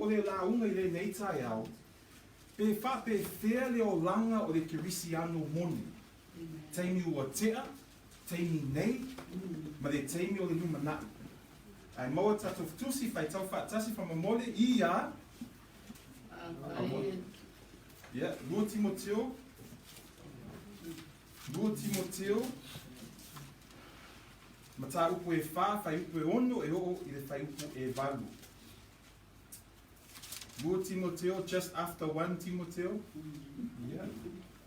o le launga I le nei tai au, pe wha pe whea le o langa o le Kerisiano moni. Teimi ua tea, teimi nei, ma le teimi o le lumanai. Ai maua tatou tusi whai tau whaatasi wha mamole I a yeah, Lua Timoteo mata upu e wha, whai upu e ono e o I le whai upu e walu. Lua Timoteo, just after 1 Timoteo. Yeah.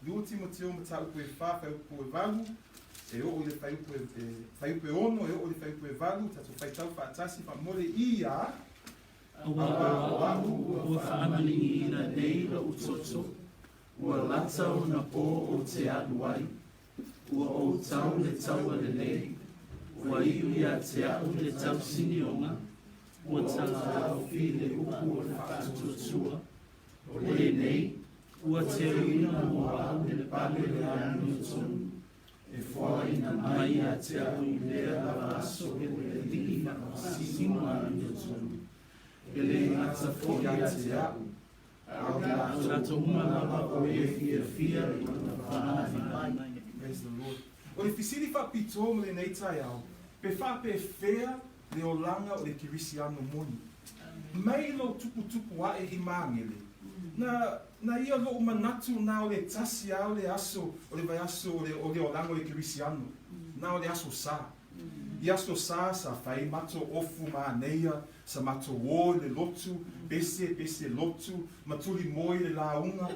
Lua Timoteo mata upu e wha, whai upu e walu. E o le whai upu e ono, e o le whai upu e walu, tatou whai tau whaatasi wha mole I a ua whaamani ina nei la utoto, ua lata o na pō o te anu ai, ua o tau le tau a le lei, ua iu ia te au le tau sinionga, ua tala au fi le upu o le whaatutua, o le nei, ua te uina mo au le pale le anu tonu, e wha ina mai a te au I lea lava aso e le liki na sisimo anu tonu. Ele ngata fōi a te au. Au la to umama o e fia I na whanawhi. Praise the Lord. O le fisiri wha pito mo le nei tai au, pe wha pe whea le o langa o le Kerisiano moni. Mai lo tupu ae I Mangere. Na ia lo manatu na o le tasi au le aso, o le vai aso o le o langa o le Kerisiano. Na o le aso sa. I aso sa whai mato ofu maa neia, sa mato o le lotu, bese lotu, matuli moi le launga,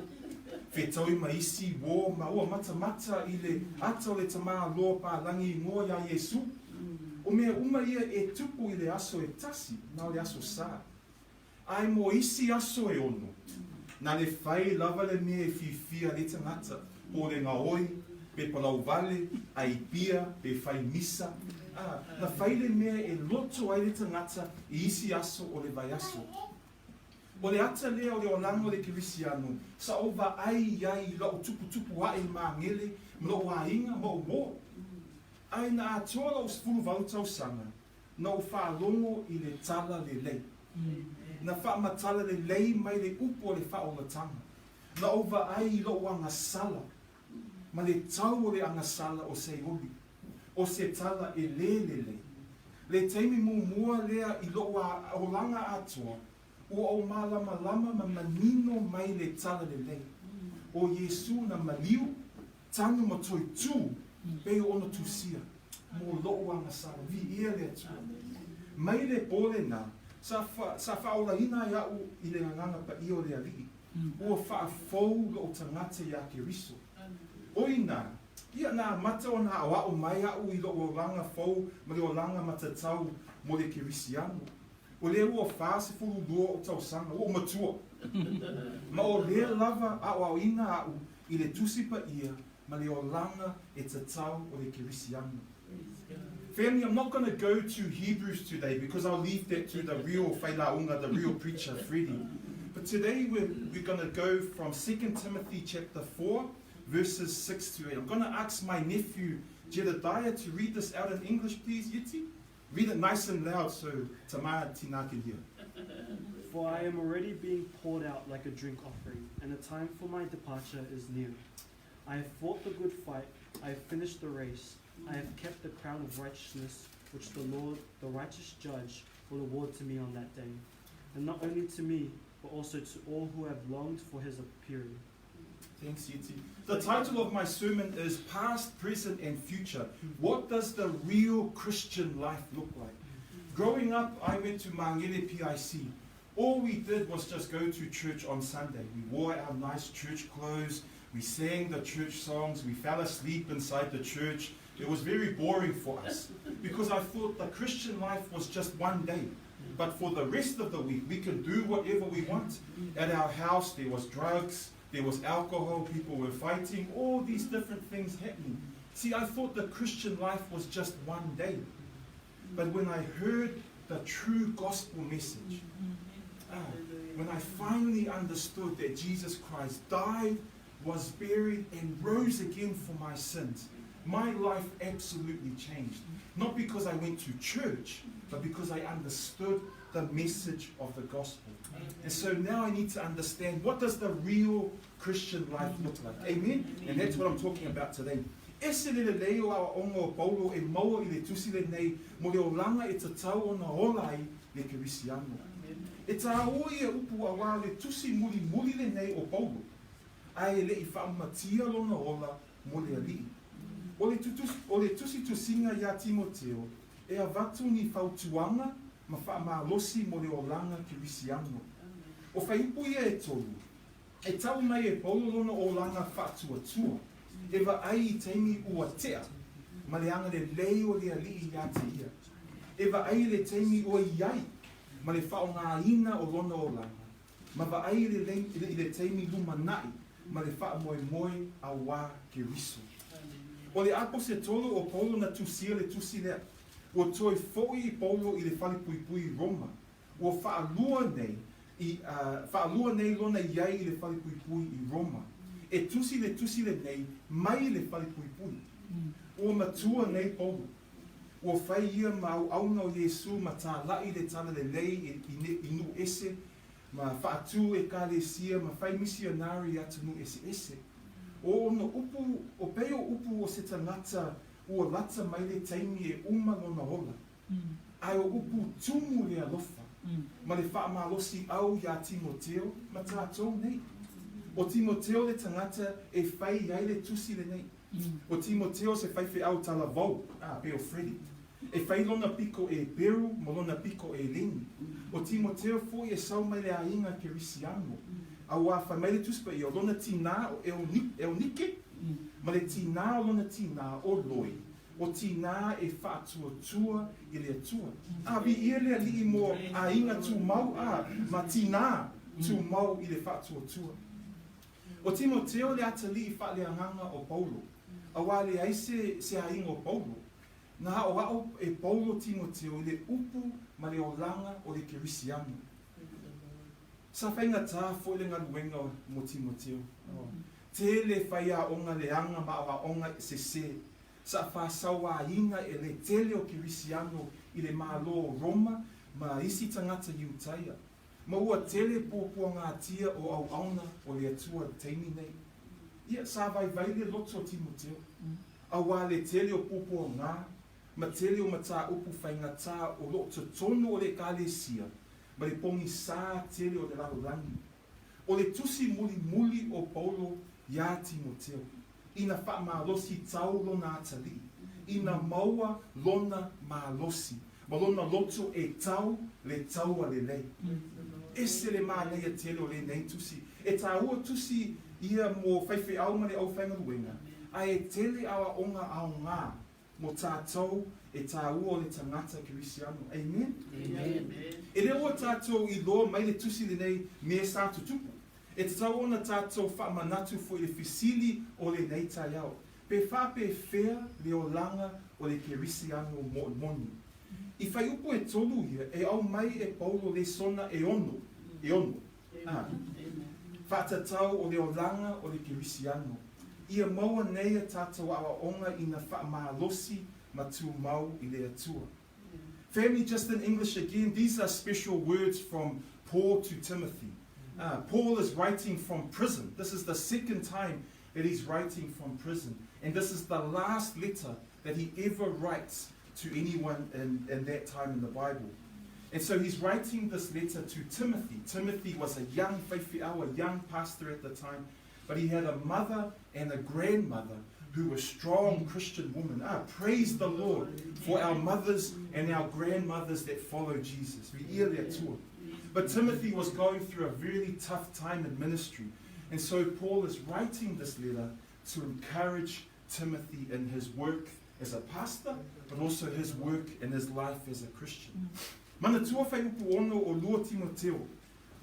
whetau I maisi wo, ma ua mata I le ata o le tamaa loa pa langi ngoa ia Yesu. O mea uma ia e tupu I le aso e tasi, na o le aso sa. Ai mo isi aso e ono, na le whai lava le mea e fifia le tangata, po le ngaoi, pe palau vale, ai pia, pe whai misa, na whaile mea e loto ai le tangata I isi aso o le vai aso. O le ata lea o le olanga o le Kerisiano, sa ova ai lau tupu ae Mangere, mlo a inga mo mo. Ai na atoa lau sfulu vautau sanga, na o whaalongo I le tala le lei. Na whaamatala le lei mai le upo o le whaolatanga. Na ova ai lau anga sala, ma le tau o le anga sala o se oli. O se tala e le. Le teimi mua lea I loo a olanga atua, ua o malama ma manino mai le tala le lei. O Yesu na maliu, tanu matoi tu, pe ono tusia, mo loo anga sala, vi ia le atua. Mai le pole na, sa whaola ina iau I le nganga pa I o le alii, ua whaafou lo o tangata ia Keriso. Oina, ia na mata o na awao mai au I lo o langa fau, ma le o langa matatau mo le Kerisiano. O le ua wha se furu lua o tau sanga, o matua. Ma o le lava au ina au I le tusipa ia, ma le o langa e tatau o le Kerisiano. Family, I'm not going to go to Hebrews today because I'll leave that to the real whailaunga, the real preacher, Freddie. But today we're going to go from 2 Timothy chapter 4, verses 6 to 8. I'm going to ask my nephew, Jedediah, to read this out in English, please, Yiti. Read it nice and loud so Tamara Tina can hear. For I am already being poured out like a drink offering, and the time for my departure is near. I have fought the good fight, I have finished the race, I have kept the crown of righteousness, which the Lord, the righteous judge, will award to me on that day. And not only to me, but also to all who have longed for his appearing. Thanks, Yeti. The title of my sermon is Past, Present and Future. What does the real Christian life look like? Growing up, I went to Mangere PIC. All we did was just go to church on Sunday. We wore our nice church clothes, we sang the church songs, we fell asleep inside the church. It was very boring for us because I thought the Christian life was just one day. But for the rest of the week, we could do whatever we want. At our house, there was drugs, there was alcohol, people were fighting, all these different things happening. See, I thought the Christian life was just one day. But when I heard the true gospel message, when I finally understood that Jesus Christ died, was buried, and rose again for my sins, my life absolutely changed. Not because I went to church, but because I understood the message of the gospel. And so now I need to understand, what does the real Christian life look like? Amen? And that's what I'm talking about today. Ese le leo a ongo o Paulo e maua I le tusi le nei mo le olanga e te tau o na olai le Kerisiano. E tā oi e upu a wā le tusi muli muli le nei o Paulo. Ai le I whaamatia lona ola mo le ali. O le tusi tusinga ia Timoteo e a vatu ni whautuanga ma whaamalosi mo le olanga Kerisiano. O whaiupu ia e tolu. E tau mai e Paulo lona olanga whatuatua. E wa ai I teimi ua tea, ma le anga le leo le ali I te ia. E wa ai le teimi ua iai, ma le whao ngā ina o lona o langa. Ma wa ai le teimi lumanai, ma le whao moe moe a wā ke riso. O le apo se tolo o Paulo na tusia le tusi lea, ua toi foi I Paulo I le whali pui pui Roma, ua whaalua nei lona iai I le whali pui pui I Roma. E tusi le nei, mai le whali pui pui. O matua nei Paulo. O whai ia mau auna o Yesu ma tā lai le tala le lei I nu ese, ma whaatu e ka le sia, ma whai misionari atu nu ese. O no upu, o peo upu o se tangata, o lata mai le taimi e uma lona ola. Ai o upu tumu le alofa, ma le wha malosi au ia Timoteo, ma tātou nei. O Timoteo le tangata e whai ai le tusi le nei. O Timoteo se whai whi au tala vau, peo Freddy. E whai lona piko e Beru, mo lona piko e Leni. O Timoteo foi e sau mai le ainga Kerisiano. A wā whai mai le tusi pa I o lona tina o e nike, ma le tina o lona tina o loi. O tina e whaatua tua I le atua. Vi ia le ali mo ainga tu mau, ma tina tu mau I le whaatua tua. O Timoteo le atali I whaaleanganga o Paulo. A wā le aise se hainga o Paulo. Nā o ao e Paulo Timoteo le upu ma le olanga o le Kerisiano. Sa whainga tā fo le ngaluenga mo Timoteo. Te le whaia onga le anga ma awa onga se. Sa whaasawa inga e le tele o Kerisiano I le malo Roma ma isi tangata Iutaia. Ma ua tele pōpua ngā tia o au auna o le atua teimi nei. Ia sa vai le loto Timoteo. A wā le tele o pōpua ngā, ma tele o mata upu whainga tā o loto tono o le kālesia, ma le pongi sā tele o le lahulangi. O le tusi muli o Paulo ia Timoteo. Ina wha malosi tau lona atali. Ina maua lona malosi. Ma lona loto e tau le tau a le lei. Ese le mānei a tele o le nei tusi. E tā ua tusi ia mo whaiwhi au mane au whainga luenga. A e tele awa onga au ngā mo tātou e tā ua o le tangata Kerisiano. Amen? Amen. E le ua tātou I loa mai le tusi le nei me sā tutupu. E te tau ona tātou whaamanatu fo I le fisili o le nei tai au. Pe whape whea le o langa o le Kerisiano moni. I whai upo e tolu ia, e au mai e Paulo le sona e ono. Whaatatau o le olanga o le Kerisiano. Ia maua nei a tātou awa onga ina whaamalosi ma tū mau I le atua. Family, just in English again, these are special words from Paul to Timothy. Paul is writing from prison. This is the second time that he's writing from prison. And this is the last letter that he ever writes to anyone in that time in the Bible. And so he's writing this letter to Timothy. Timothy was a young whaiwhiau, a young pastor at the time, but he had a mother and a grandmother who were strong Christian women. Praise the Lord for our mothers and our grandmothers that follow Jesus. But Timothy was going through a really tough time in ministry. And so Paul is writing this letter to encourage Timothy in his work as a pastor, but also his work in his life as a Christian. Mana tua whai upu ono o lua Timoteo.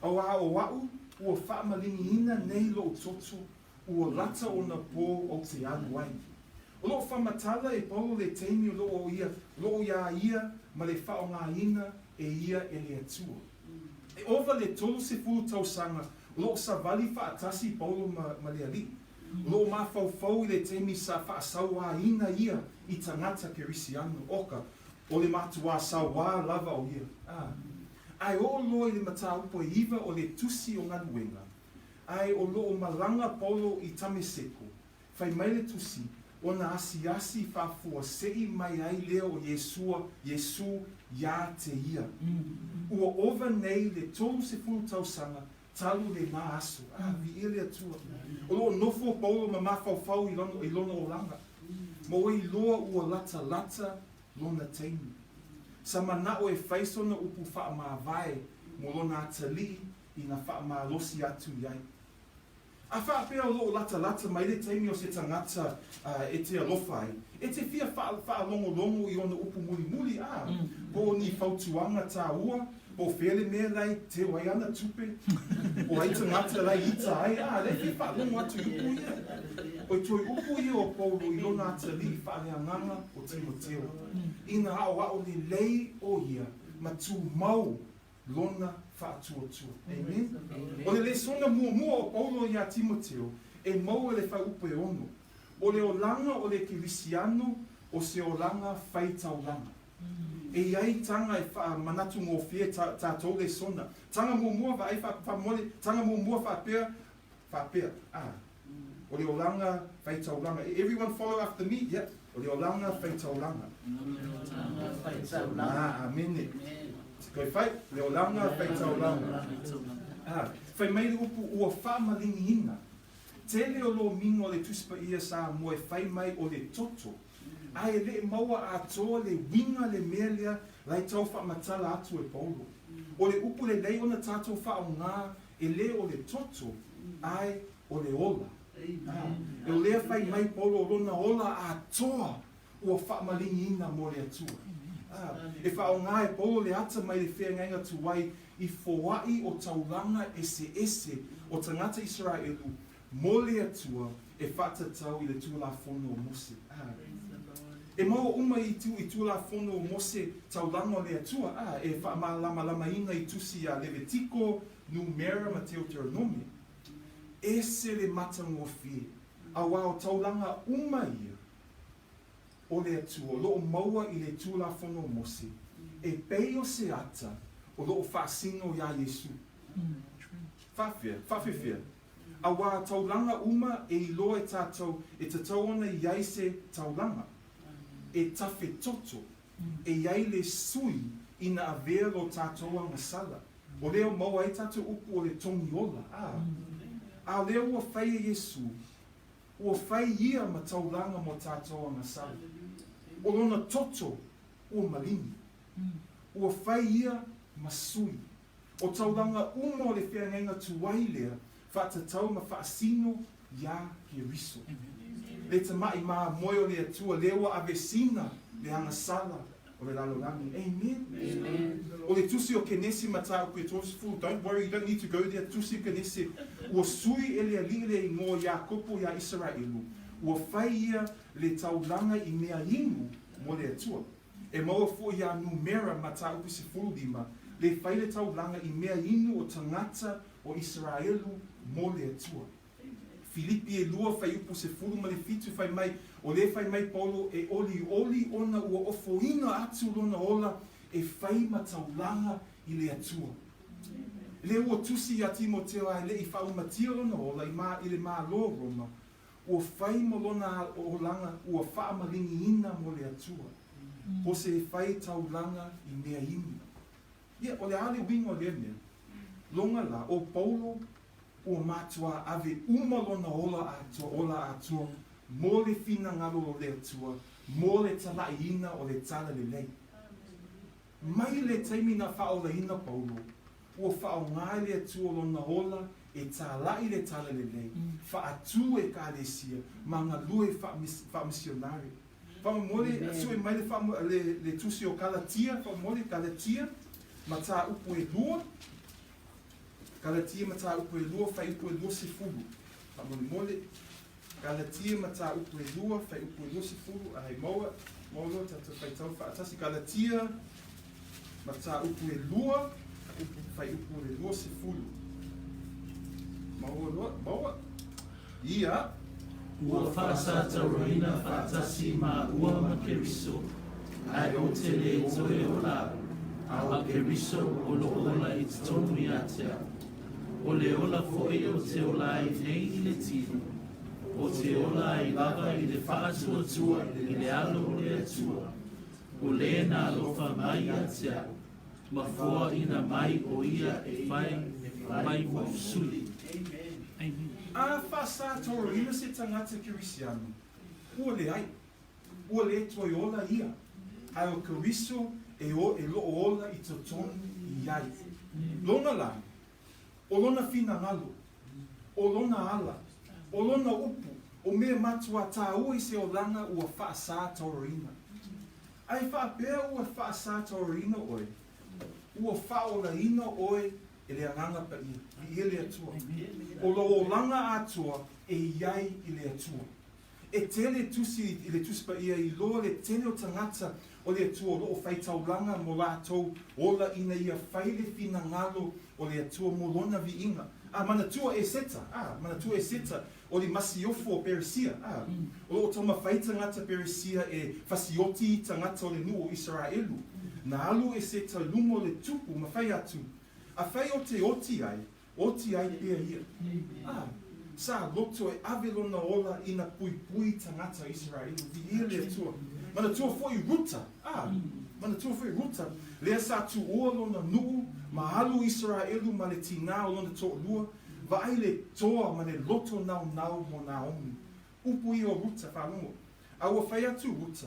Awa o wau, ua whaamalingi ina nei lo toto, ua lata o na pō o te anuai. O loo whamatala e Paulo le teimi o loo ia, ma le whao ngā ina e ia e le atua. E ova le tolu se fulu tausanga, loo sa vali whaatasi Paulo ma le ali. Loo mawhauwhau I le teimi sa whaasauā ina ia I tangata Kerisiano oka, o le matua sawa lava o ia. Ai o lo I le mata upo e iwa o le tusi o nganuenga. Ai o lo o malanga Paulo I tame seko. Fai mai le tusi, o na asi whafua sei mai ai leo o Yesu ya te ia. Ua ova nei le tolu se funu tausanga, talu le ngā aso. Vi ele atua. O lo nofo Paulo ma mawhau I lona o langa. Mo I loa ua lata lona teimi. Sa mana o e whaisona upu wha maa vai, mo lona atali I na wha maa losi atu iai. A wha pēo lo lata mai le teimi o se tangata e te alofai. E te fia wha longo I ona upu muli. Po ni whautuanga tā ua, po whele mea lai te wai ana tupe. O ai tangata lai ita ai, le fi wha longo atu upu ia. O toi upu ia o Paulo I lona atali wha lea nganga o Timoteo. Ina ao le lei o ia, ma tu mau lona whaatua. Amen? O le sona mua o Paulo ia Timoteo, e mau le whai upo e ono. O le olanga o le Kerisiano, o se olanga whai taulanga. E iai tanga e wha manatu ngō fie tātou le sona. Tanga mua vai wha mole, tanga mua wha pēr. O le olanga whai taulanga. Everyone follow after me? Yeah. O le olanga whai taulanga. Amen. Koe whai, le olanga whai taulanga. Whai mai le upu ua whamalingi ina. Tele o lo mingo le tuspa ia sa mo e whai mai o le toto. Ai le maua atoa le winga le melia lai tau whamatala atu e Paulo. O le upu le lei ona tātou whao ngā e le o le toto. Ai o le ola. E o lea whai mai Paulo o lona ola atoa ua whamalingi ina mo le atua. E whao ngā e Paulo le ata mai le whea ngainga tuwai I foai o taulanga ese o tangata Israelu mo le atua e whatatau I le tūla fono o Mose. E mau uma I tūla fono o Mose taulanga o le atua, e wha ina I tusi a Levitiko, Numera, Mateo Deuteronomy. Ese le matango fie, a wao taulanga uma ia o le atua, lo maua I le tūla fono o Mose, e peio se ata o lo whaasino ia Yesu. Whawhewhia. A wā taulanga uma e iloa e tātou, e tātou ona iai se taulanga. E tawhe toto, e iai le sui ina avea lo tātou anga sala. O leo maua e tātou upu o le tongi ola. A leo ua whai e Yesu, ua whai ia ma taulanga mo tātou anga sala. O lona toto, ua malini. Ua whai ia ma sui. O taulanga uma o le whea ngainga tuwai lea, whatatau ma whaasino ia Keriso. Le tamai maa moyo le atua lewa avesina le anga sala o le lalolangi. Amen. O le tusi o kenesi mata o Peachwood. Don't worry, you don't need to go there. Tusi kenesi. Ua sui ele alile I ngō Iakopo ia Israelu. Ua whai ia le taulanga I mea inu mo le atua. E maua fu ia numera mata o Peachwood. Le whai le taulanga I mea inu o tangata o Israelu mo le atua. Filipi e lua whai upu se furu ma le fitu whai mai, o le whai mai Paulo e oli ona ua ofoina atu lona ola e whai mataulanga I le atua. Le ua tusi a Timoteo ai le I whau matia lona ola I le maa lo Roma, ua whai mo lona olanga ua wha malingi ina mo le atua. Po se e whai taulanga I mea imi. Ia, o le ale wingo le mea, longa la, o Paulo, o matua ave uma lona ola atua, mo le fina ngalo o le atua, mo le talaina o le tala le lei. Mai le taimi na whao la ina Paulo, o whao ngai le atua lona ola e talai le tala le lei, wha atu e ka lesia, ma ngā lue wha misionari. Wha mole, asu e mai le tusi o Galatia, wha mole Galatia, ma tā upu e lua, Galatia mata upu e lua, whai upu e lua se fulu. Mole, Galatia mata upu e lua, whai upu e lua se fulu. Ai maua, tata whai tau whaatasi. Galatia mata upu e lua, whai upu e lua se fulu. Maua. Ia. Ua whaasata roina whaatasi ma ua ma Keriso. Ai o te le toe o lau. Ao keriso o lo ola I te tonu I a te au. O le ola fo'i o te ola I nei I le tiri. O te ola I lava I le whaatua I le alo o le atua. O le na alofa mai a te au. Ma fua ina mai o ia e mai mo suli. Amen. A whasa toro ina se tangata Kerisiano. Ua le ai. Ua le toi ola ia. Ai o Keriso e lo ola I to tonu I ai. Lona lai. O lona fina ngalo. O lona ala. O lona upu. O mea matua tā ui se o langa ua whaasa toro ina. Ai whaapea ua whaasa toro ina oi. Ua whaola ina oi e le anganga pa ia. I ele atua. O lo o langa atua e iai I le atua. E tele tusi I le tusi pa ia I loa le tele o tangata o le atua o lo o whaitau langa mo lātou ola ina ia whaile fina ngalo o le atua mo lona vi inga. Mana tua e seta. Mana tua e seta. O le masiofo o Perisia. O lo o tama whaita ngata Perisia e fasioti tangata o le nu o Israelu. Na alu e seta lumo le tupu ma whai atu. A whai o te oti ai pia ia. Sa loto e avelona ola ina pui tangata Israelu. Di ia le atua. Mana tua foi ruta. Mana tua foi ruta. Lea sa tu oa lona nuu, ma alu Israelu ma le tina o lona toa lua, va ai le toa ma le loto nau mo Naomi. Upu I o ruta whanongo. Aua whai atu ruta.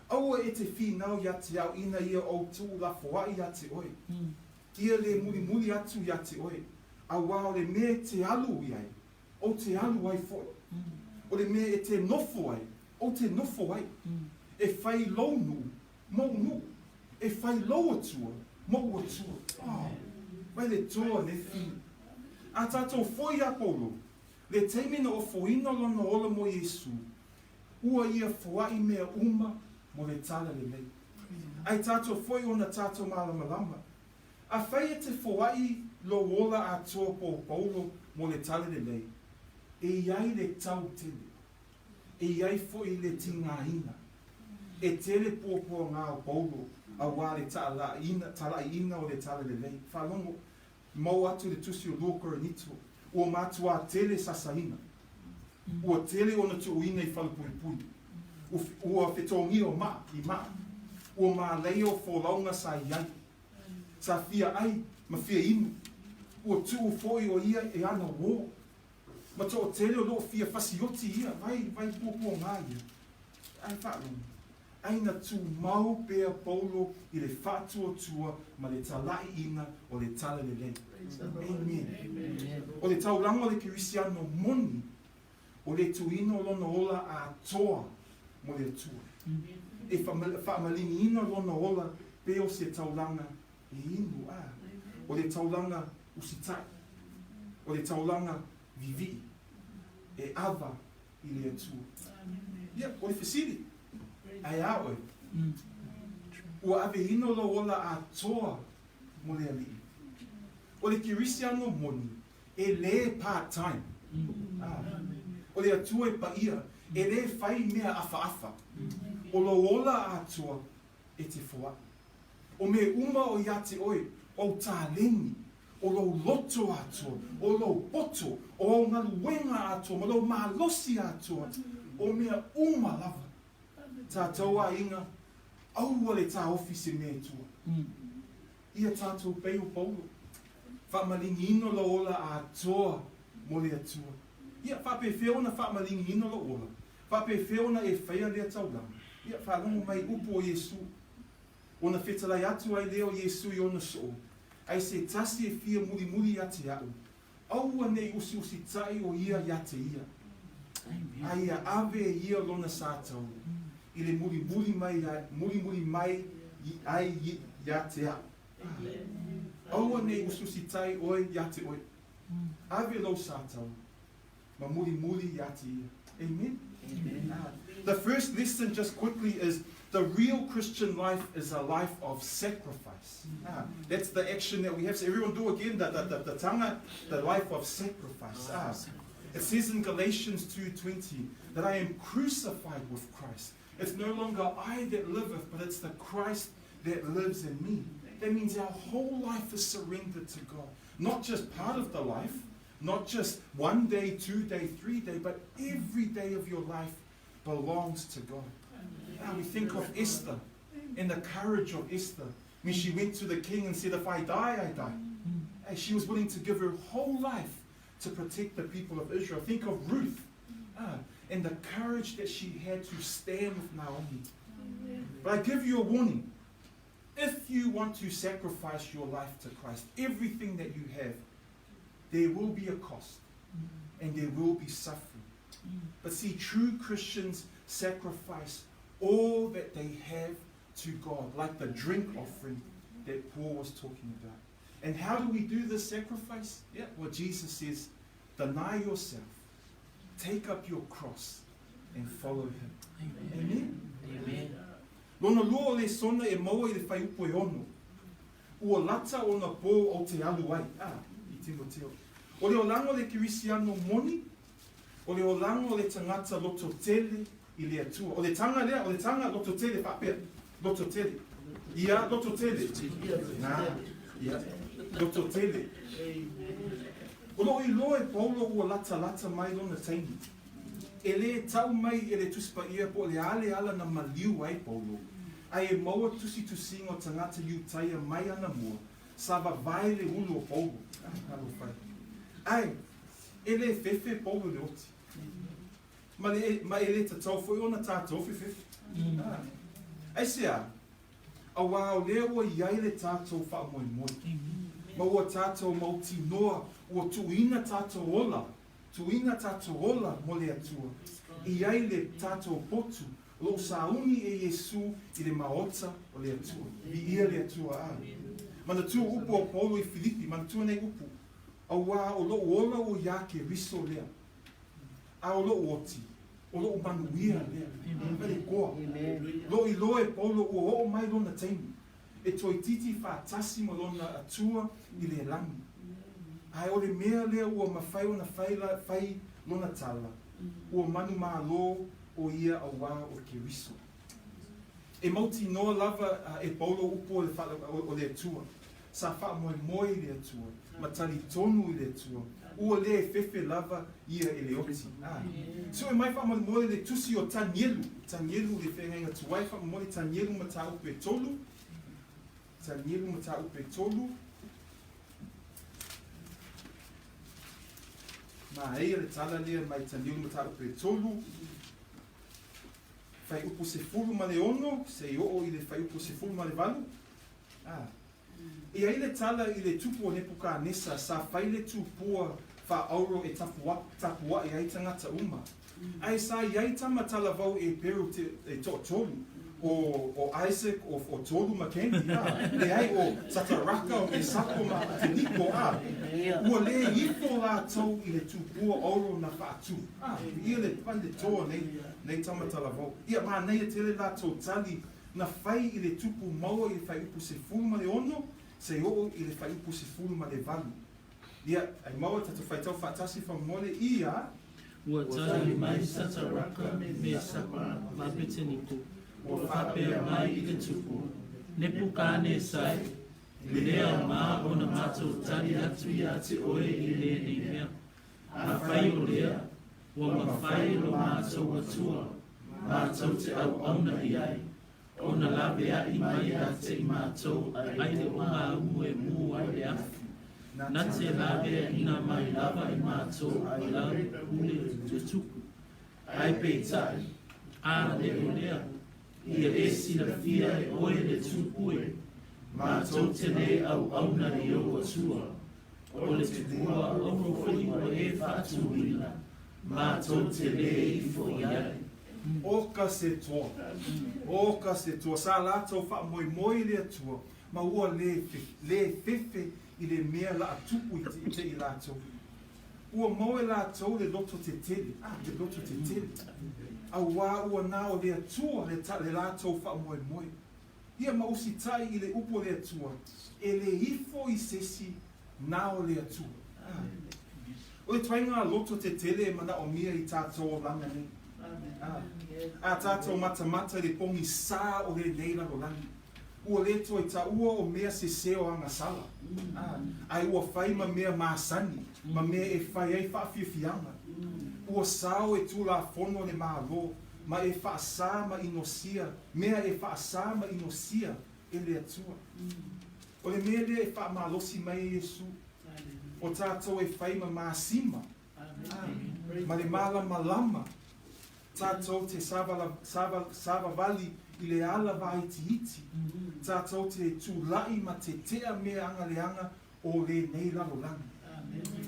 Aua e te whinau ia te au ina ia o tu la foai ia te oi. Ia le muli atu ia te oi. Aua o le mea te alu iai. O te alu ai foi. O le mea e te nofo ai. O te nofo ai. E whai lou nu. Mo nu. E whai loa tua, mo tua. Vai le toa le fina. A tātou foi apolo, le teimina o foina lona ola mo Yesu, ua ia foai mea uma mo le tala le lei. Ai tātou foi ona tātou malamalama. A whai e te foai lo ola a toa po Paulo mo le tala le lei. E iai le tau tele. E iai foi le tingahina. E tele po ngā o Paulo. A wale tala ina o le tala le lei. Whalongo, mau atu le tusi o lua koronito, ua matua tele sasaina. Ua tele ona tu uina I whalupuripuri. Ua whetongi o I maa. Ua maa leo wholaunga sa iai. Sa fia ai, ma fia inu. Ua tuu foi o ia e ana wō. Ma to tele o loo fia fasioti ia, vai pupo ngā ia. Ai whalongo. Aina tu mau pea Paulo I le whatua tua ma le talai ina o le tala le lei. Amen. O le tauranga o le Kerisiano moni, o le tuino lona ola a toa mo le tua. E whaamalini ina lona ola peo se tauranga I inu a. O le tauranga usitai. O le tauranga vivi. E ava I le atua. O le fesiri. Ai aoi. Ua ave ino lo ola a toa mo le ali. O le Kerisiano moni, e le part-time. O le atua e paia, e le fai mea afa. O lo ola a toa e te foa. O me uma o iate oi, o tālengi, o lo loto a toa, o lo poto, o ngalu wenga a toa, o lo malosi a toa, o mea uma lava. Tātou a inga, aua le tā ofisi me tua. Ia tātou peo Paulo. Whaamalingi ino lo ola a toa mo le atua. Ia whape whiona whaamalingi ino lo ola. Whape whiona e whaia lea taulanga. Ia whaanongo mai upo o Yesu. Ona whetalai atu ai leo Yesu I ona so. Ai se tasi e fia muri ate au. Aua nei usi tai o ia yate ia. Ai a ave ia lona sātau. I le muri mai ai ia te a. Aua nei ususi tai oi ia te oi. Ave lo sātau. Ma muri ia te ia. Amen? The first lesson just quickly is the real Christian life is a life of sacrifice. That's the action that we have. So everyone do again the tanga, the life of sacrifice. It says in Galatians 2:20 that I am crucified with Christ. It's no longer I that liveth, but it's the Christ that lives in me. That means our whole life is surrendered to God. Not just part of the life, not just 1 day, 2 day, 3 day, but every day of your life belongs to God. Now we think of Esther and the courage of Esther. When she went to the king and said, if I die, I die. And she was willing to give her whole life to protect the people of Israel. Think of Ruth and the courage that she had to stand with Naomi. But I give you a warning. If you want to sacrifice your life to Christ, everything that you have, there will be a cost and there will be suffering. But see, true Christians sacrifice all that they have to God, like the drink offering that Paul was talking about. And how do we do this sacrifice? Yeah, well, Jesus says, deny yourself, take up your cross, and follow him. Amen? Amen. Lona lua le sona e maua I le whai upo e ono. Ua lata o na pō o te alu ai. I Timoteo. O le o lango le Kerisiano moni, o le o lango le tangata loto tele I le atua. O le tanga lea, o le tanga loto tele whapea. Loto tele. Ia, loto tele. Nā, ia, loto tele. O lo I loa e paulo ua lata mai lona taimi. E le tau mai e le tuspa ia po le ale ala na maliu ai paulo. Ai e maua tusi tusinga o tangata iu taia mai ana mua. Sava vai le ulu o paulo. Ai, e le fefe paulo le oti. Ma e le tatau foi ona tātou fefe. Ai sea, a wao lea ua iai le tātou wha moi moi. Ma ua tātou mauti noa, ua tuina tātou ola. Tuina tātou ola mo le atua. Iai le tātou potu. Lo sauni e Yesu I le maota o le atua. I ia le atua a. Mana tua upo o Paulo I Filipi, mana tua nei upo. A wā o lo ola o ia ke riso lea. A o lo oti. O lo manuia lea. Vale koa. Lo I loe Paulo o mai lona taimi. E toi titi whātasi mo lona atua I le langi. Ai o le mea lea ua mawhai o na whai lona tala. Ua manu maa lo o ia a wā o ke riso. E mauti noa lava e Paulo upo o le atua. Sa wha moi le atua. Matali tonu I le atua. Ua le fefe lava ia e le oti. So e mai wha moi le tusi o Tanielu. Tanielu le whenga tuai wha moi Tanielu mata upe tolu. Tanielu mata upe tolu. Ma e le tala lea mai Tanielu mata upe tolu. Fai upo se fulu ma le ono, se I o I le fai upo se fulu ma le valu. E ai le tala I le tupu o nepuka nesa, sa fai le tupua fa auro e tapua e ai tangata uma. Ai sa iai tama tala vau e peru e tolu. O Isaac o tolu makeni. Le ai o tataraka o e sapo ma te niko a. Ua le ifo la tau I le tupua auro na whaatu. Ia le pande toa nei tamatala vau. Ia maa nei e tele la tau tali na whai I le tupu maua I le whai upu se fulu ma le ono, se o I le whai upu se fulu ma le valu. Ia, ai maua tatu whai tau whaatasi wha mole ia. Ua tali mai sataraka me sapa vapete niko. Ua whapea mai I le tupu. Nepukane sai. Lea maa o na mātou tali atu ia te oe I le nei mea. A whai o lea. Ua mawhai lo mātou atua. Mātou te au auna I ai. O na lawe a I mai a te I mātou. Ai le o ngā umu e mū ai le afu. Na te lawe a ina mai lava I mātou. I lau ule te tuku. Ai peitai. A le o lea. Ia esi na fia e oe le tupu e. Mātou te le au auna I o atua. O le tupua oro fui o e whātu ila. Mātou te le I fo iai. Oka se toa. Sa lātou wha moi le atua. Ma ua le fefe I le mea la atupu I te I lātou. Ua moe lātou le loto te tele. Le loto te tele. A wā ua nā o le atua le lātou wha moi. Ia ma usi tai I le upo le atua. E le ifo I sesi nā o le atua. O le twainga loto te tele mana o mia I tātou o langa nei. A tātou mata le pongi sā o le leila o langi. ua le toi ta ua o mea se seo anga sala. Ai ua whai ma mea maasani, ma mea e whai ei whaafiafianga. Ua sao e tula fono le maa lo, ma e whaasa ma inosia, mea e whaasa ma inosia e le atua. O le mea le e wha malosi mai Yesu, o tātou e whai ma maasima, ma le mala malama, tātou te sava vali i le ala vai iti. Tātou te tūlai ma te tea mea anga leanga o le nei lalolanga.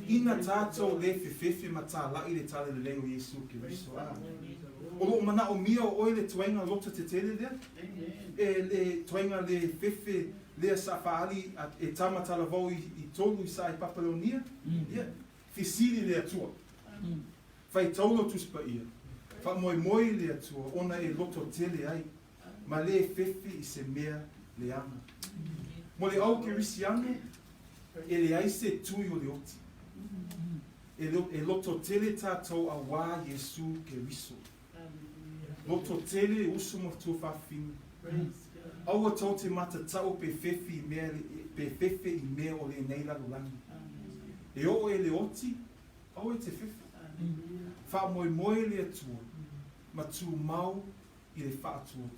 Ina tātou le fefefe ma tā lai le tale le leo Yesu Keriso. O lo mana o mia o le tuenga lota te tele lea. E le tuenga le fefe lea sa whaali e tamata la vau i tolu i sa i Papalonia. Fisili lea tua. Whai taulo tuspa ia. Wha moi lea tua, ona e loto tele ai. Ma le fefe i se mea leanga. Mo le au Kerisiano, e le aise tui o le oti. E loto tele tātou a wā Yesu Keriso. Loto tele usumo tu whawhinu. Aua tau te mata tau pe fefe i mea o le neila lulangi. E o e le oti, au e te fefe. Wha moi le atua, ma tu mau i le whaatua.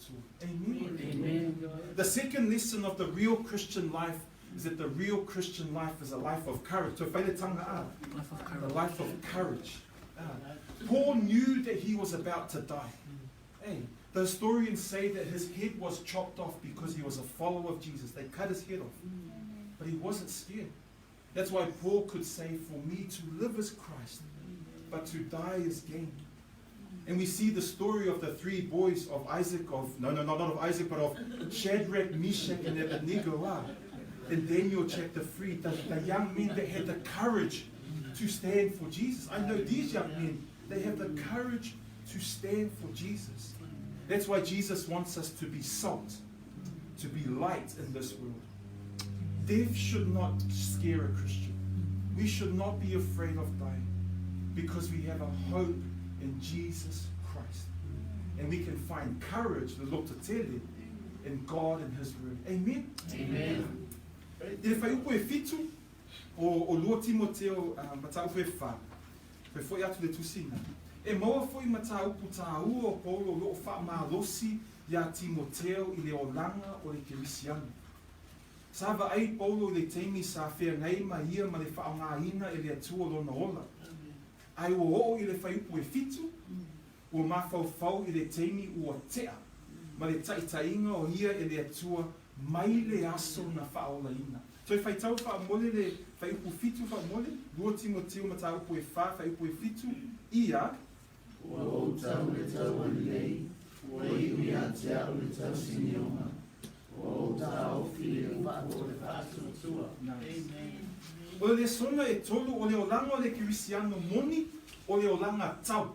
Amen. The second lesson of the real Christian life is that the real Christian life is a life of courage. So, the life of courage. Paul knew that he was about to die. Hey, the historians say that his head was chopped off because he was a follower of Jesus. They cut his head off. But he wasn't scared. That's why Paul could say, for me to live is Christ, but to die is gain. And we see the story of the three boys of Isaac, not of Isaac, but of Shadrach, Meshach, and Abednego. In Daniel chapter 3, the young men that had the courage to stand for Jesus. I know these young men, they have the courage to stand for Jesus. That's why Jesus wants us to be salt, to be light in this world. Death should not scare a Christian. We should not be afraid of dying because we have a hope in Jesus Christ. And we can find courage, the Lototele, in God and His Word. Amen? Amen. E le whai upo e fitu o lua Timoteo mata upo e wha. Koe foi atu le tusina. E maua foi mata upo tā ua o Paulo lo wha malosi ia Timoteo i le olanga o le Kerisiano. Sava ai Paulo le teimi sa whea ngai ma ia ma le wha o ngā ina e le atua lona ola. Ai o i le whai upo e fitu, ua mawhau i le teimi ua tea, ma le taitainga o ia e le atua mai le aso na whaola ina. So e whai tau wha mole le whai upo fitu wha mole, lua Timoteo ma tā upo e wha, whai upo e fitu, ia, ua o tau le tau alilei, ua iwi a te au le tau sinionga, ua o tau while upo le whātua tua. Amen. O le sona e tolu o le olanga o le Kerisiano moni o le olanga tau.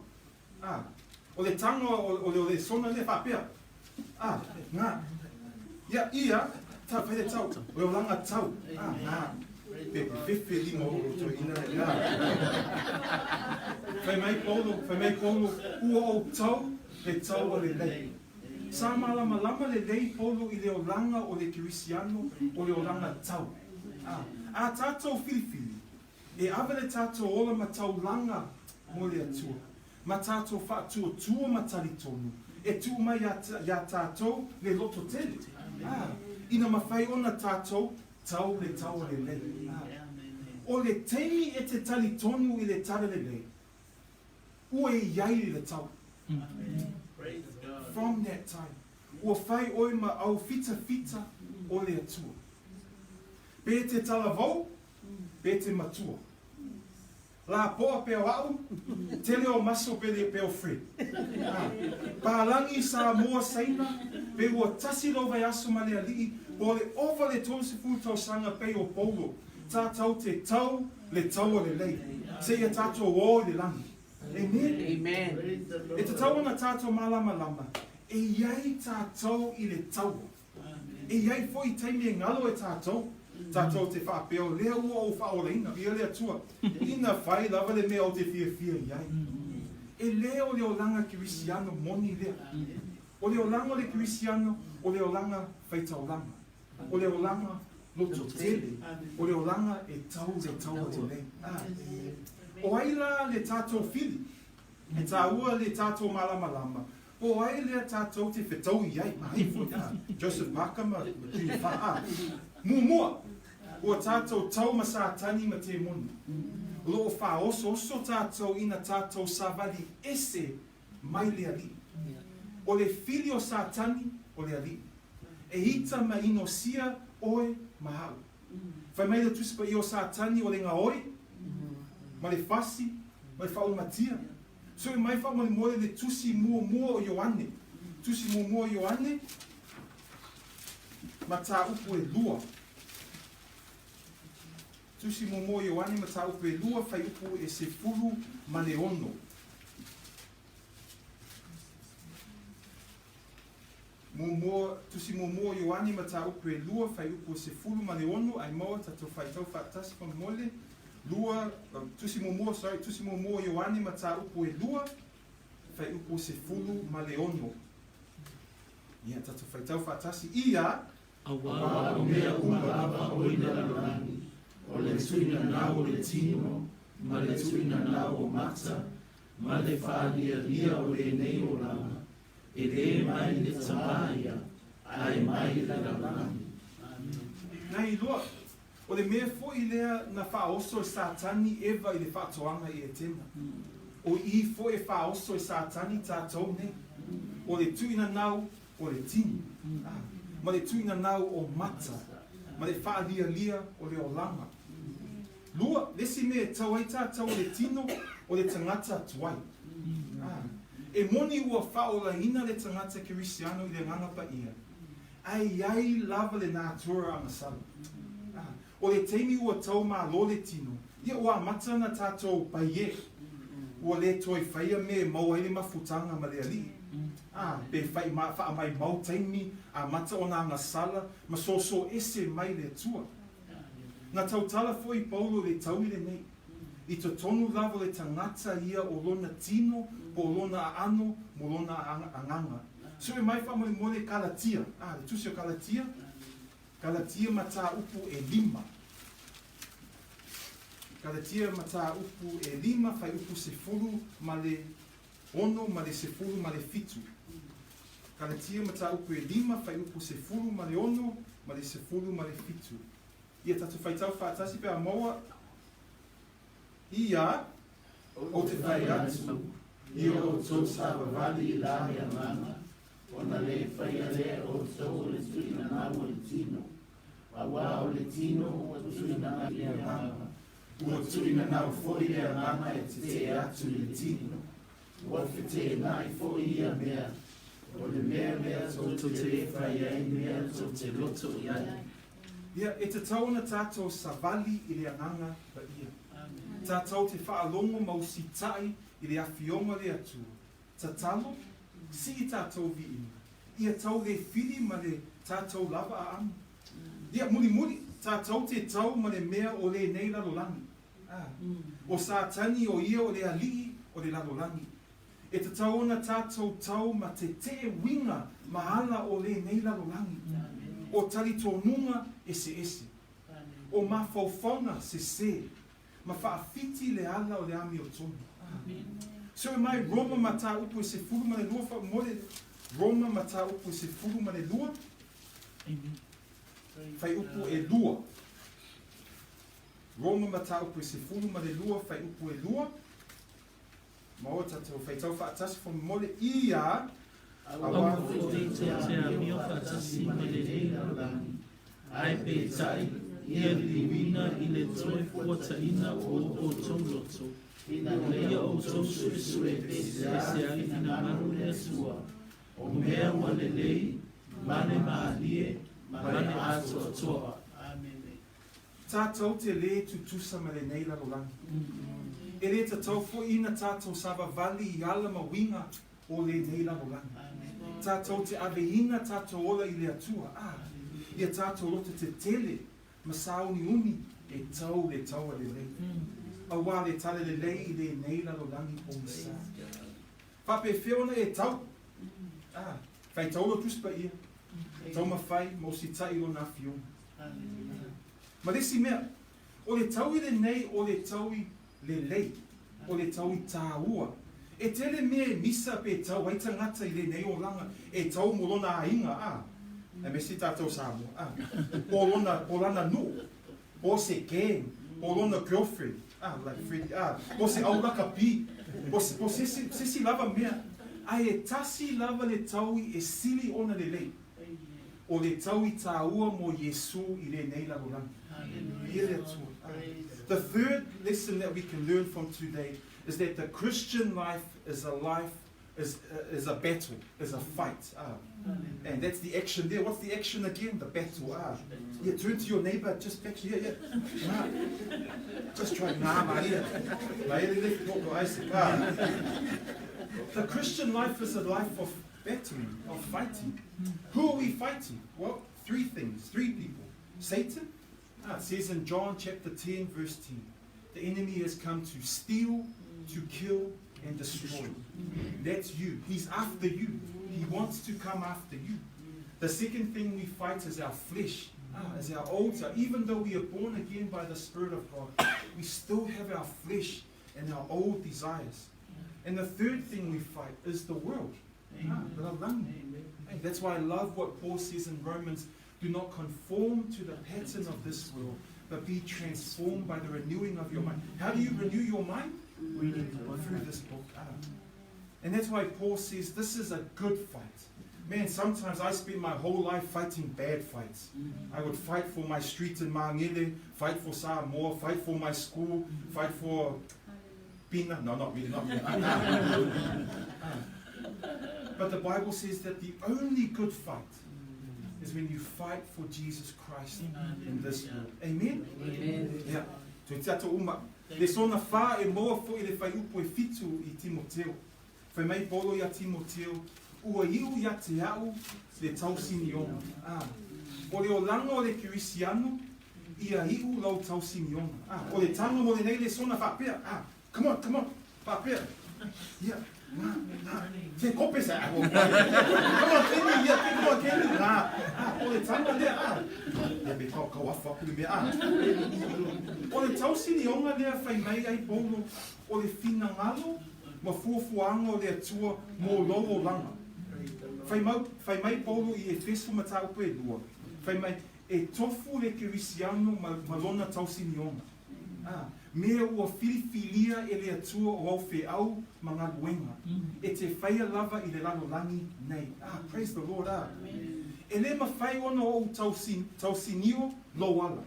O le tanga o le sona le whapea. Ngā. Ia, ta whaile tau. O le olanga tau. Ngā. Pepe lima o to ina. Whai mai polo, ua o tau, le tau o le lei. Sa malama le lei polo i le olanga o le Kerisiano o le olanga tau. A tātou whiriwhiri, e awa le tātou ola ma tau langa mo le atua. Ma tātou whaatua tua ma talitonu. E tu mai ia tātou le loto tele. Ina mawhai ona tātou tau le tau le lei. O le teimi e te talitonu i le tala le lei. Ua e iai le tau. From that time. Ua whai oi ma au fita o le atua. Pe te talavau, pe te matua. La poa peo au, tele o maso pe le peo fre. Pālangi sa moa saina, pe ua tasi lo vai aso ma le alii, o le ova le tōsi fūtau sanga pe o polo, tātau te tau, le tau o le lei. Se ia tātou o le langi. Amen. E te tau na tātou malama lama, e iai tātou i le tau. E iai foi teimi e ngalo e tātou, tātou te whapeo, lea ua o whaoleina, ia lea tua. Ina whai lava le mea o te whia iai. E lea o leo langa Kerisiano moni lea. O le olanga o le Kerisiano, o le olanga faitaolanga. O le olanga loto tele. O le olanga e tau te nei. O aila le tātou fili. E tāua le tātou malama. O ai le tātou te whetau iai. Joseph Makama, tui wha. Mua. O tātou tau ma sātani ma te moni. Lo o wha oso tātou ina tātou savali ese mai le ali. O le fili o sātani o le ali. E hita ma ino sia oe mahau. Whai mai le tusipa i o sātani o le ngā oi. Ma le fasi, ma le whau matia. So e mai wha mo le mole le tusi mua o Ioane. Tusi mua o Ioane. Ma tā upu e lua. Tusi mua o Ioane ma tā upu e lua. Whai upu e se fulu ma le ono. Tusi mua o Ioane ma tā upu e lua. Whai upu e se fulu ma le ono. Ai moa tato whai tau whaatasi pa mole. Lua, tusi mua o Ioane ma tā upu e lua, whai upu se fulu ma le ono. Ia tatu whai tau whaatasi. Ia, Awa o mea umaraba o ina rangi, o le tuina nao o le tino, ma le tuina nao o mata, ma le whalia o le nei o langa, e le mai le tamaia, ai mai le rangi. Nei loa. O le mea fo I lea na whaoso e sātani ewa I le whaatoanga I e tena. O I fo e whaoso e sātani tātou ne. O le tuina nau o le tini. Ma le tuina nau o mata. Ma le whaalia o le olanga. Lua, lesi me e tau ai tātou o le tino o le tangata tuai. E moni ua whaola ina le tangata Kerisiano I le ngangapa ia. Ai lava le nātura angasala. O le teimi ua tau mā lo le tino. Ia ua mata na tātou paie. Ua le toi whaia me mau ai le mafutanga ma le ali. Pe whai wha mai mau teimi a mata o nā ngasala ma so ese mai le tua. Na tautala foi Paulo le tau I le nei. I to tonu lava le tangata ia o lona tino, po lona ano, mo lona anganga. So e mai wha mo le Galatia. Le tusi o Galatia. Galatia ma tā upu e 5. Galatia ma tā upu e 5, whai upu se fulu ma le ono, ma le se fulu ma le fitu. Galatia ma tā upu e 5, whai upu se fulu ma le ono, ma le se fulu ma le fitu. Ia tatu whai tau whaatasi pe a maua. Ia, o te whai atu, Ia o tō sāwawali I lahi a manga, o na le whai a le o tō le tuina nā o le tino. Awa o le tino o tuina nā I a manga. Ua tuina nā o fōi a manga e te atu le tino. Ua white nā I fōi a mea. O le mea tō te whai ai mea tō te loto I ai. Ia, e te tauna tātou savali I le anganga pa ia. Tātou te whaalongo mausi tai I le awhionga le atua. Tatalo, si I tātou vi ina. Ia tau le whiri ma le tātou lava a anu. Ia, muri, tātou te tau ma le mea o le nei lalolangi. O sātani o ia o le alii o le lalolangi. E te tau na tātou tau ma te winga mahala o le nei lalolangi. O tali tōnunga ese. O mawhauwhaunga se. Ma whaafiti le ala o le ami o tonu. So e mai Roma ma tā upu e se furu ma le lua wha mole. Roma ma tā upu e se furu ma le lua. Whai upu e lua. Roma ma tā upu e se furu ma le lua. Whai upu e lua. Ma o tātou whai tau whaatasi wha mole ia. Awa o te amio whaatasi ma le reina rangi. Ai pe tai. Ia liwina I le toi fuata ina o tōloto. Leia o tōsu sue pese ali fina manu le sua. O mea wa le lei, mane maalie, mane ato atoa. Tātou te le tutusa ma le nei larolangi. E le tātou fo ina tātou sava vali I ala ma winga o le nei larolangi. Tātou te aveina tātou ola I le atua. Ia tātou lote te tele. Masauni uni e tau le taua le lei. Awa le tale le lei I le nei lalolangi o misa. Whape whiona e tau. Whai taulo tuspa ia. Tau mawhai, mo si tai lo na fiona. Ma resi mea, o le tau i le nei, o le tau i le lei, o le tau i tāua. E tele mea e misa pe tau, ai tangata i le nei o langa, e tau mo lona a inga, E me si tātou Samoa, o lona no, o se gang, o lona girlfriend, like Freddie, o se aulaka pi, o se si lava mea, ai e tasi lava le tau i e sili ona le lei. O le tau i tāua mo Yesu i le nei la loranga. The third lesson that we can learn from today is that the Christian life is a battle, is a fight. And that's the action there. What's the action again? The battle. Yeah, turn to your neighbor, just back here. Yeah. Just try. The Christian life is a life of battling, of fighting. Who are we fighting? Well, three things, three people. Satan. It says in John chapter 10, verse 10, the enemy has come to steal, to kill, and destroy. That's you. He's after you. He wants to come after you. The second thing we fight is our flesh, is our old self. Even though we are born again by the Spirit of God, we still have our flesh and our old desires. And the third thing we fight is the world. That's why I love what Paul says in Romans. Do not conform to the pattern of this world, but be transformed by the renewing of your mind. How do you renew your mind? Through this book. And that's why Paul says this is a good fight. Man, sometimes I spend my whole life fighting bad fights. I would fight for my street in Mangere, fight for Samoa, fight for my school, fight for Pina. No, not really, not really. But the Bible says that the only good fight is when you fight for Jesus Christ in this world. Amen? Yeah. So it's at uma. Le sona fa e moa fo i le fai upo e fitu i Timoteo. Fai mai polo ia Timoteo. Ua iu ia te au le tausini ona. O le olanga o le Kerisiano, ia iu lau tausini ona. O le tanga mo le nei le sona fa pia. Come on, fa pia. Yeah. Te kope sa ako. Come on, Kenny. O le tanga lea. Ia me kau afa pulu mea. O le tausini onga lea fai mai ai polo o le finangalo ma fuafuanga o le atua mo lowo langa. Fai mai polo i e fesu matau pe lua. Fai mai e tofu le Kerisiano ma lona tausini onga. Mea ua filifilia e le atua o au fe au mga luenga. E te whaia lava i le lalolangi nei. Praise the Lord. E le mawhai ona o tausinio lo ala.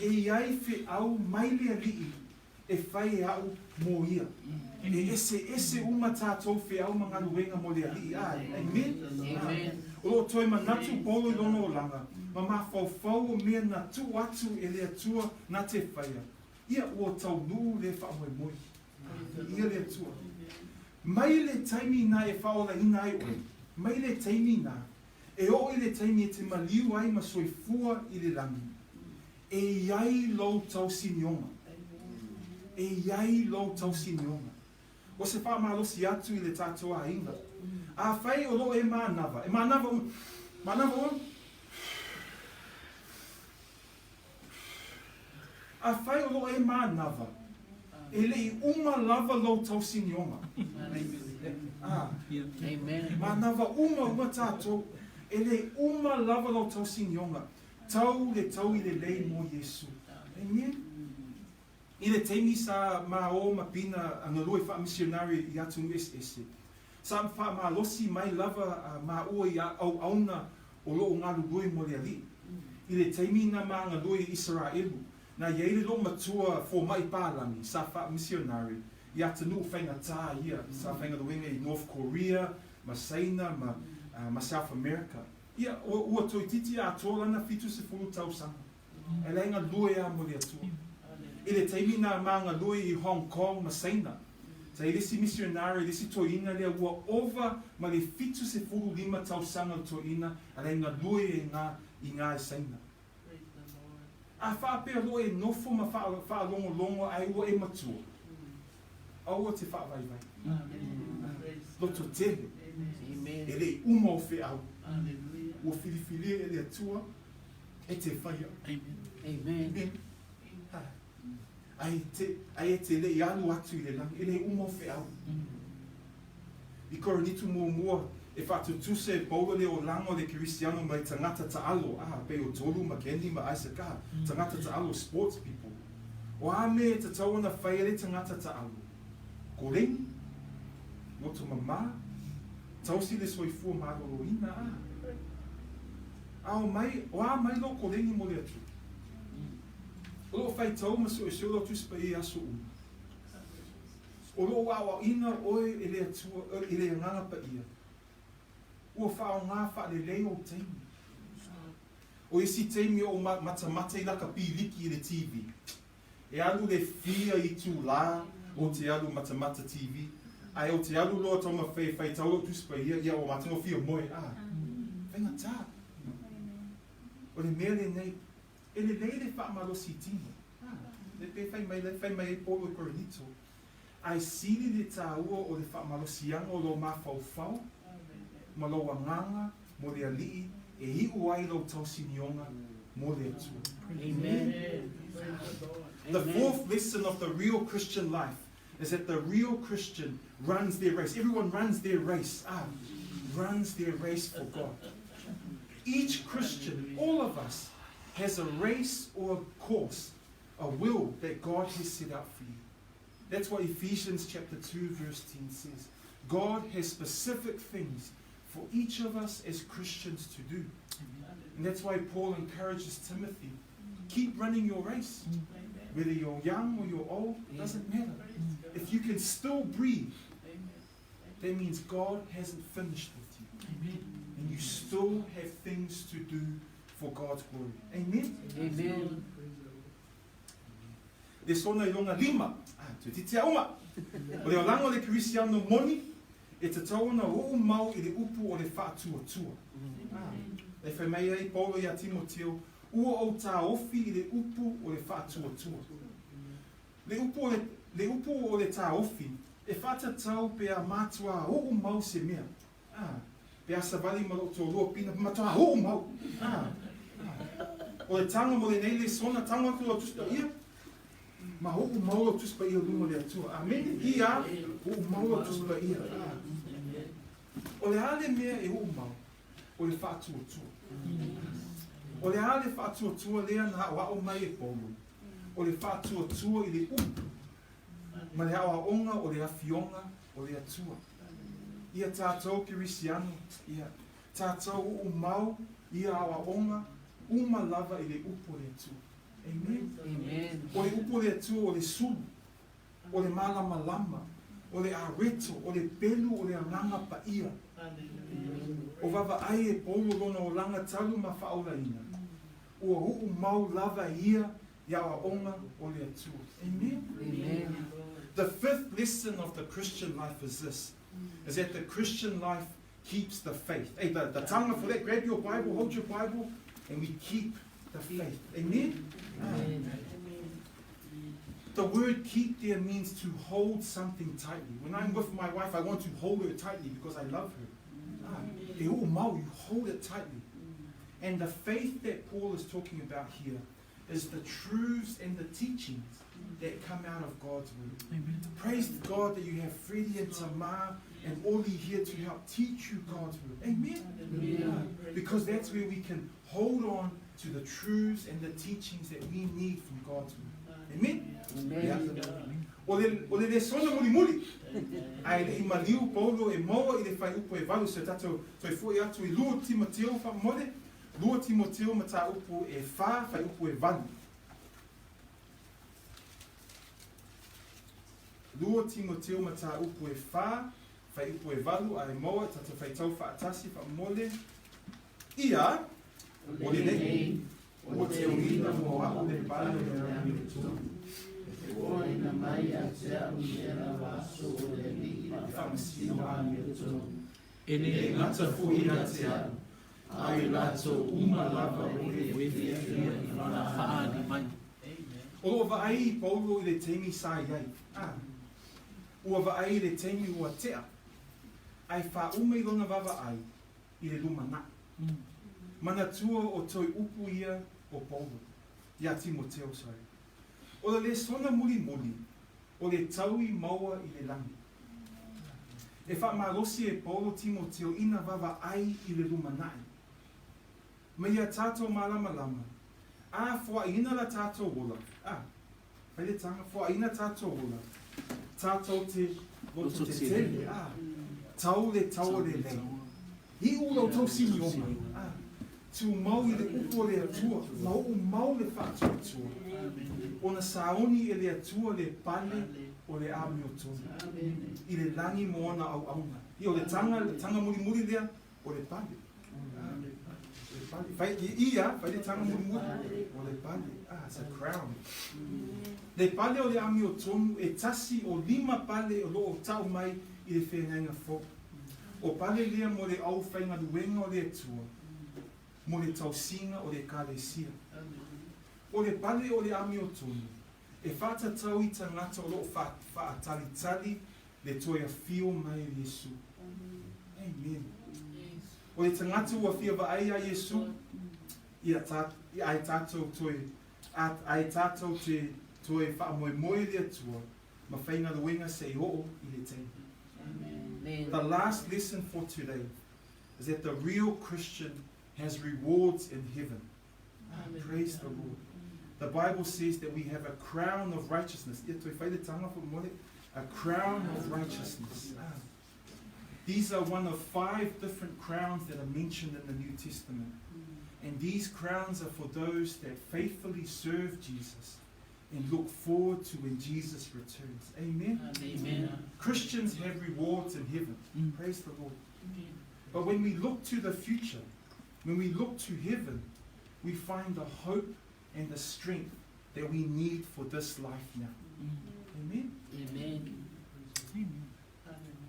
E iai fe au mai lea lii e whai au mo ia. E ese uma tātou fe au mga luenga mo lea lii. Amen. O lo toi manatu polo i lono o langa. Ma mawhau o mea na tu atu e le atua na te whaia. Ia ua tau nuu le whaamoe. Ia le atua. Mai le taimi na e whaola ina ai oe. Mai le taimi na. E o i le taimi e te maliu ai ma soifua i le langi. E iai lau tau sinionga. E iai lau tau sinionga. O se whaamalosi atu i le tātua inga. A whai o lo e mānava. E mānava o? A whai o lo e mānava. E lei uma lava lau tau sinionga. Mānava uma tātou. E lei uma lava lau tau sinionga. Tau i le lei mo Yesu. Amen. I le teimi sa ma o ma pina angaloi wha missionary i atu ese. Sa wha ma losi mai lava ma ua i au auna o lo o ngalu lui mo le ali. I le teimi na ma angaloi Israelu. Na yeile lo matua for mai pālangi, sa wha missionary, i ata nu whainga tā ia, sa whainga ruenga i North Korea, ma Saina, ma South America. Ia, ua toi titi a tōlana fitu se fulu tausanga. E leinga lue a mo le atua. I le teimi na maanga lue i Hong Kong, ma Saina. Sa i lesi missionary, lesi toina lea ua ova ma le fitu se fulu lima tausanga toina, a leinga lue i ngā e Saina. A whaapea lo e nofo ma whaalongo ai ua e matua. Aua te whaavai vai. Loto tele. E le uma o fe au. Ua filifili e le atua e te whaia. Amen. Ai e te le i alu atu i le lang, e le uma o fe au. I koronitu mua e whatu tuse e paulo le o lango le Kerisiano mai tangata ta alo, pe o tolu ma kendi ma aisaka, tangata ta alo sports people. O ame te tawana whaere tangata ta alo. Ko rengi, roto mama, tausi le soifua maroro ina Ao mai, o a mai lo ko rengi mo le atu. O lo whai tau ma so e seo lo tuspa e aso O lo wa ina oe e le atua, e le nganga pa ia. Ua whao ngā wha le lei o teimi. O isi teimi o matamata i laka pi liki i le TV. E alu le fia i tu la o te alu matamata TV. Ai o te alu loa tau ma whai tau lo tuspa ia o matango fia moe. Whenga tā. O le mea le nei. E le lei le whaamalo si tino. Le pe whai mai e polo e koronito. Ai sili le tāua o le whaamalo sianga o lo mawhau ma lo wanganga, mo le alii, e hiu ai lo tau sinionga, mo le atu. Amen. The fourth lesson of the real Christian life is that the real Christian runs their race. Everyone runs their race. Runs their race for God. Each Christian, all of us, has a race or a course, a will that God has set out for you. That's what Ephesians chapter 2 verse 10 says. God has specific things for each of us as Christians to do. And that's why Paul encourages Timothy, keep running your race. Whether you're young or you're old, doesn't matter. If you can still breathe, that means God hasn't finished with you. And you still have things to do for God's glory. Amen? Amen. Le sona I longa lima. Te titia uma. O le olango le Kerisiano moni, e te tauna o mau I le upu o le whātua. Le whai mai ai Paulo I a Timoteo, ua o tā ofi I le upu o le whātua. Le upu o le tā ofi, e whata tau pe a mātua o mau se mea. Pe a savali ma lo tō roa pina, mātua o mau. O le tanga mo le nei le sona, tanga ku lo tuspa ia, ma ho mau lo tuspa ia luma le atua. Amen. Ia, ho mau lo tuspa ia. O le ale mea e ho mau, o le whātua. O le ale whātua lea na wao mai e polo. O le whātua I le upu. Ma le awa onga o le awhionga o le atua. Ia tātou Kerisiano, ia tātou o mau, ia awa onga, uma lava I le upu o le atua. Amen. Amen. O le upu o le atua o le sulu, o le malama, o le areto, o le pelu, o le anganga pa ia. O vava ai e polo lona o langa talu ma whaolaina. O huu mau lava ia, iawa onga o le atua. Amen. Amen. The fifth lesson of the Christian life is this, is that the Christian life keeps the faith. Hey, the tanga for that, grab your Bible, hold your Bible, and we keep the faith. Amen? Amen. The word keep there means to hold something tightly. When I'm with my wife, I want to hold her tightly because I love her. You hold it tightly. And the faith that Paul is talking about here is the truths and the teachings that come out of God's word. Amen. Praise God that you have Freddie and Tamar and Oli here to help teach you God's word. Amen? Amen. Because that's where we can hold on to the truths and the teachings that we need from God's word. Amen? Amen. O le sona muli. Ai le imaliu Paulo e moa I le whai upo e valu se tato toi fui atu I lua Timoteo whamole. Lua Timoteo ma tā upo e whā whai upo e valu. Lua Timoteo ma tā upo e whā whai upo e valu ai moa tato whai tau whaatasi whamole. Ia, o le nei, o te uina moa o le pāle e rami le tū. O ina mai a te au nera waso o le li I whamasino a mi le tō. E ne ngata fuina te au. Ai lato uma lava o le wewea I wana haani mai. O loa vaai Paulo I le teimi sa iai. Ua vaai le teimi ua tea. ai whaume I lona wawa ai I le luma na. Mana tua o toi upu ia o Paulo. Ia Timoteo, sorry. O le sona muli muli, o le taui maua I le langi. E whaamarosi e Paulo Timoteo ina wawa ai I le luma nai. Ma ia tātou malama lama. A fua ina la tātou wola. Whaile tanga, fua ina tātou wola. Tātou te loto te tele. Tau le taua le lei. Hi ulau tau sini oma. Tu mau I le upo le atua. Mau le whātua atua. Ona saoni e le atua le pale o le āmi o tonu. I le langi moana au auna. I o le tanga muri muri lea o le pale. Fai le tanga muri muri o le pale. It's a crown. Le pale o le āmi o tonu e tasi o 5 pale o loo tau mai I le whenanga fo. O pale lea mo le au whainga luenga o le atua. Mo le tausinga o le kālesia. O le pale o le āmi o tonu. E whātatau I tangata o loo whaatalitali le toia fio mai Yesu. Amen. O le tangata ua fia wa ai a Yesu, ai tātou te toi whaamoe moe le atua, ma whainga luenga se o'o I le tei. The last lesson for today is that the real Christian has rewards in heaven. Praise the Lord. The Bible says that we have a crown of righteousness. A crown of righteousness. These are one of 5 different crowns that are mentioned in the New Testament. And these crowns are for those that faithfully serve Jesus and look forward to when Jesus returns. Amen? Amen. Christians have rewards in heaven. Praise the Lord. But when we look to the future, when we look to heaven, we find the hope and the strength that we need for this life now. Amen? Amen.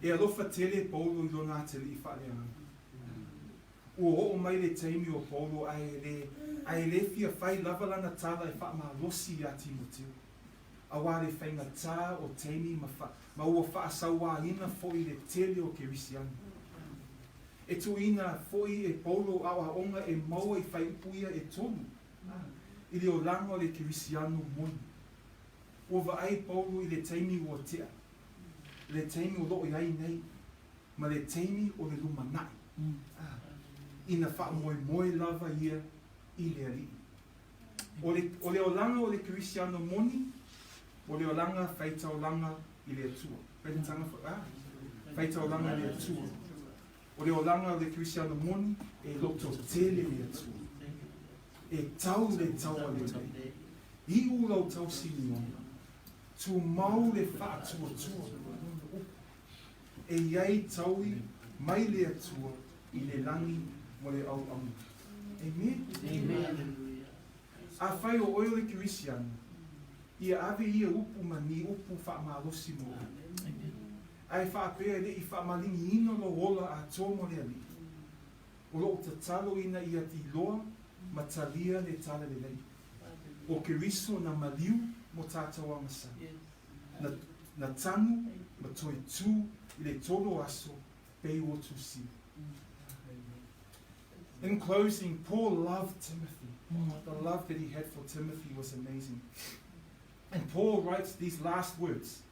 E alofa tele Paulo I lona tele I whaleanga. O mai le teimi o Paulo ai le fia whai lavalana tala I whaamalosi a Timoteo. Awa le whainga tā o teimi ma ua whaasawa ina foi le tele o Kerisiano. E tuina foi e Paulo awa onga e maua I whai upuia e tonu. I le o lango le Kerisiano moni. Ua ai Paulo I le teimi o tea. Le teimi o loo iai nei, ma le teimi o le lumanai. Ina whaamoe moe lava ia I le ali. O le olanga o le Kerisiano moni, o le olanga whaita olanga I le atua. Whaita olanga I le atua. O le olanga o le Kerisiano moni, e loto tele le atua. E tau le taua le nei. I ulau tau sini ona. Tu mau le whaatua tua. E iai taui mai le atua I le langi mo le au amu. Amen? Amen. A whai o oio le Kerisiano, ia ave ia upu mani upu whaamalosi mo. Ai whaapea le I whaamalingi ino lo ola a tōmo le ali. O lo ta talo ina ia ti loa, ma talia le tala le lei. O Keriso na maliu mo tātou amasa. Na tanu, ma toi tū, I le tolo aso, pei o tu si. In closing, Paul loved Timothy. The love that he had for Timothy was amazing. And Paul writes these last words.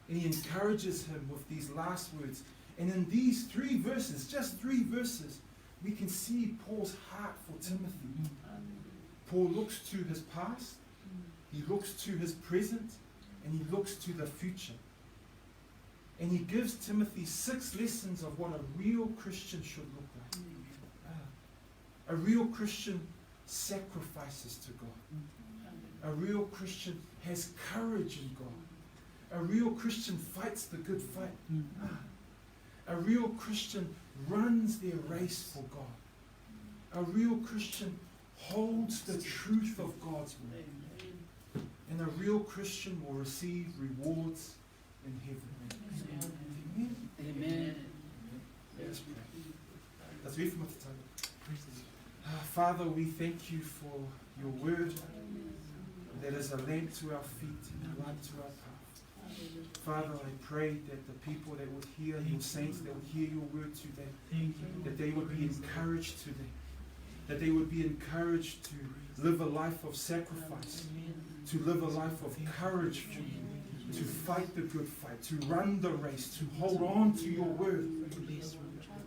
And he encourages him with these last words. And in these 3 verses, just 3 verses, we can see Paul's heart for Timothy. Paul looks to his past, he looks to his present, and he looks to the future. And he gives Timothy 6 lessons of what a real Christian should look like. A real Christian sacrifices to God. A real Christian has courage in God. A real Christian fights the good fight. A real Christian runs their race for God. A real Christian holds the truth of God's word. And a real Christian will receive rewards in heaven. Amen. Amen. Let us pray. Let's read from the title. Father, we thank you for your word that is a lamp to our feet and a light to our path. Father, I pray that the people that would hear, your saints that would hear your word today, that they would be encouraged today, that they would be encouraged to live a life of sacrifice, to live a life of courage for you, to fight the good fight, to run the race, to hold on to your word,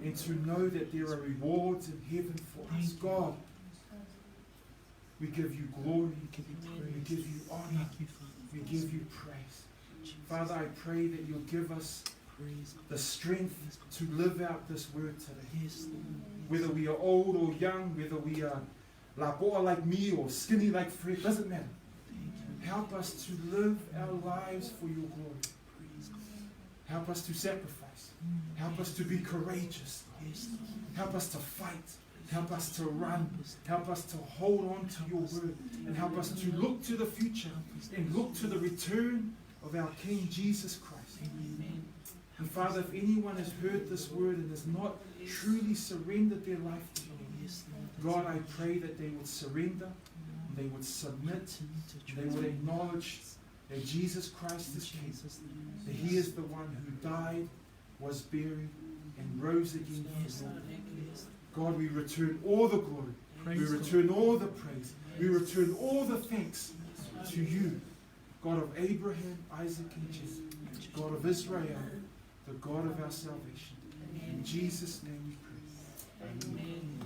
and to know that there are rewards in heaven for us. God, we give you glory, we give you honor, we give you praise. Father, I pray that you'll give us the strength to live out this word today. Whether we are old or young, whether we are lapoa like me or skinny like Fred, doesn't matter. Help us to live our lives for your glory. Help us to sacrifice. Help us to be courageous. Help us to fight. Help us to run. Help us to hold on to your word. And help us to look to the future and look to the return of our King Jesus Christ. And Father, if anyone has heard this word and has not truly surrendered their life to you, God, I pray that they would surrender, they would submit, they would acknowledge that Jesus Christ is King, that He is the one who died, was buried, and rose again for your glory. God, we return all the glory, we return all the praise, we return all the thanks to you, God of Abraham, Isaac, and Jacob, God of Israel, the God of our salvation. In Jesus' name we pray. Amen.